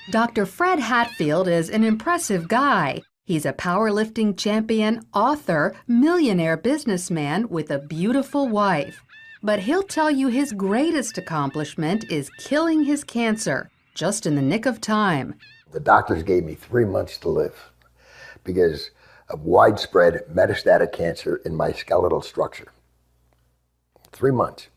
Dr. Fred Hatfield is an impressive guy. He's a powerlifting champion, author, millionaire businessman with a beautiful wife. But he'll tell you his greatest accomplishment is killing his cancer, just in the nick of time. The doctors gave me 3 months to live because of widespread metastatic cancer in my skeletal structure. 3 months.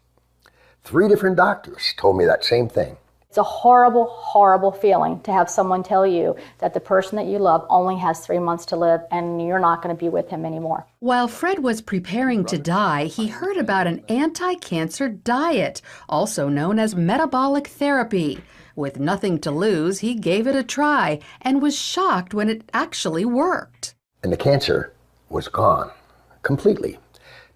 3 different doctors told me that same thing. It's a horrible, horrible feeling to have someone tell you that the person that you love only has 3 months to live and you're not going to be with him anymore. While Fred was preparing to die, he heard about an anti-cancer diet, also known as metabolic therapy. With nothing to lose, he gave it a try and was shocked when it actually worked. And the cancer was gone completely.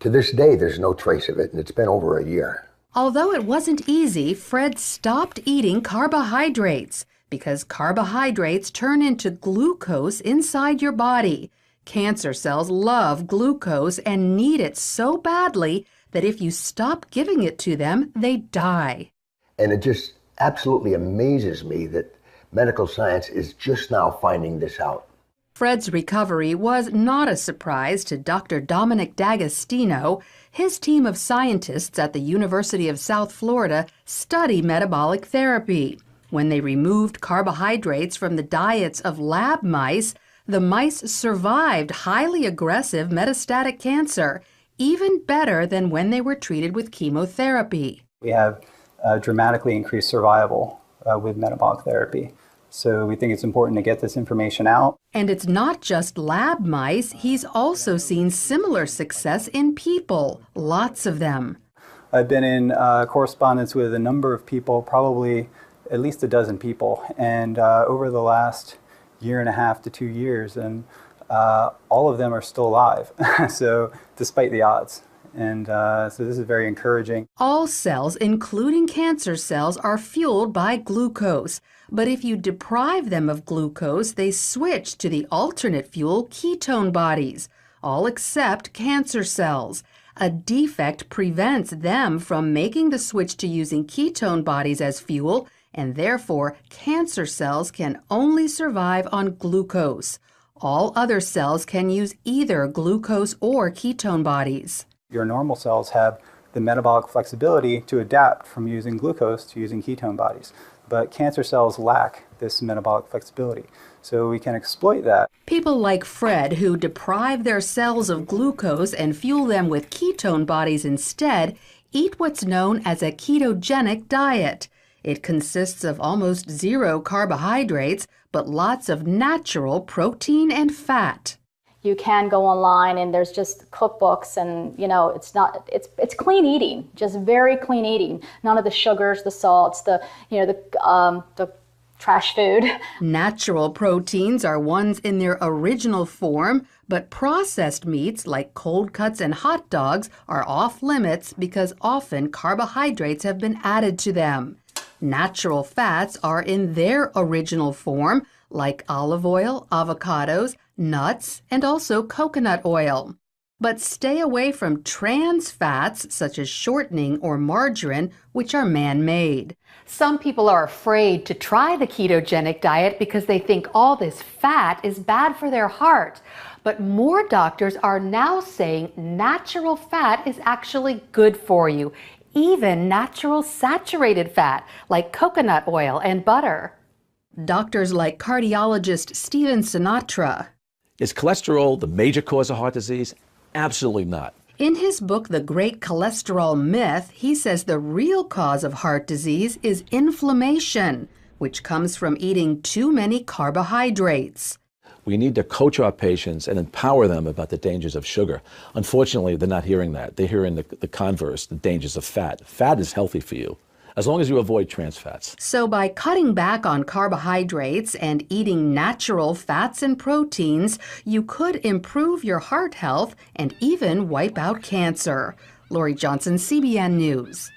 To this day, there's no trace of it, and it's been over a year. Although it wasn't easy, Fred stopped eating carbohydrates because carbohydrates turn into glucose inside your body. Cancer cells love glucose and need it so badly that if you stop giving it to them, they die. And it just absolutely amazes me that medical science is just now finding this out. Fred's recovery was not a surprise to Dr. Dominic D'Agostino. His team of scientists at the University of South Florida study metabolic therapy. When they removed carbohydrates from the diets of lab mice, the mice survived highly aggressive metastatic cancer, even better than when they were treated with chemotherapy. We have dramatically increased survival with metabolic therapy. So we think it's important to get this information out. And it's not just lab mice. He's also seen similar success in people, lots of them. I've been in correspondence with a number of people, probably at least a dozen people, and over the last 1.5 to 2 years, and all of them are still alive, so despite the odds. And so this is very encouraging. All cells, including cancer cells, are fueled by glucose. But if you deprive them of glucose, they switch to the alternate fuel ketone bodies, all except cancer cells. A defect prevents them from making the switch to using ketone bodies as fuel, and therefore cancer cells can only survive on glucose. All other cells can use either glucose or ketone bodies. Your normal cells have the metabolic flexibility to adapt from using glucose to using ketone bodies. But cancer cells lack this metabolic flexibility, so we can exploit that. People like Fred, who deprive their cells of glucose and fuel them with ketone bodies instead, eat what's known as a ketogenic diet. It consists of almost 0 carbohydrates, but lots of natural protein and fat. You can go online and there's just cookbooks and, it's clean eating, just very clean eating. None of the sugars, the salts, the trash food. Natural proteins are ones in their original form, but processed meats like cold cuts and hot dogs are off limits because often carbohydrates have been added to them. Natural fats are in their original form, like olive oil, avocados, nuts, and also coconut oil. But stay away from trans fats such as shortening or margarine, which are man-made. Some people are afraid to try the ketogenic diet because they think all this fat is bad for their heart. But more doctors are now saying natural fat is actually good for you, even natural saturated fat like coconut oil and butter. Doctors like cardiologist Stephen Sinatra. Is cholesterol the major cause of heart disease? Absolutely not. In his book, The Great Cholesterol Myth, he says the real cause of heart disease is inflammation, which comes from eating too many carbohydrates. We need to coach our patients and empower them about the dangers of sugar. Unfortunately, they're not hearing that. They're hearing the converse, the dangers of fat. Fat is healthy for you, as long as you avoid trans fats. So by cutting back on carbohydrates and eating natural fats and proteins, you could improve your heart health and even wipe out cancer. Lori Johnson, CBN News.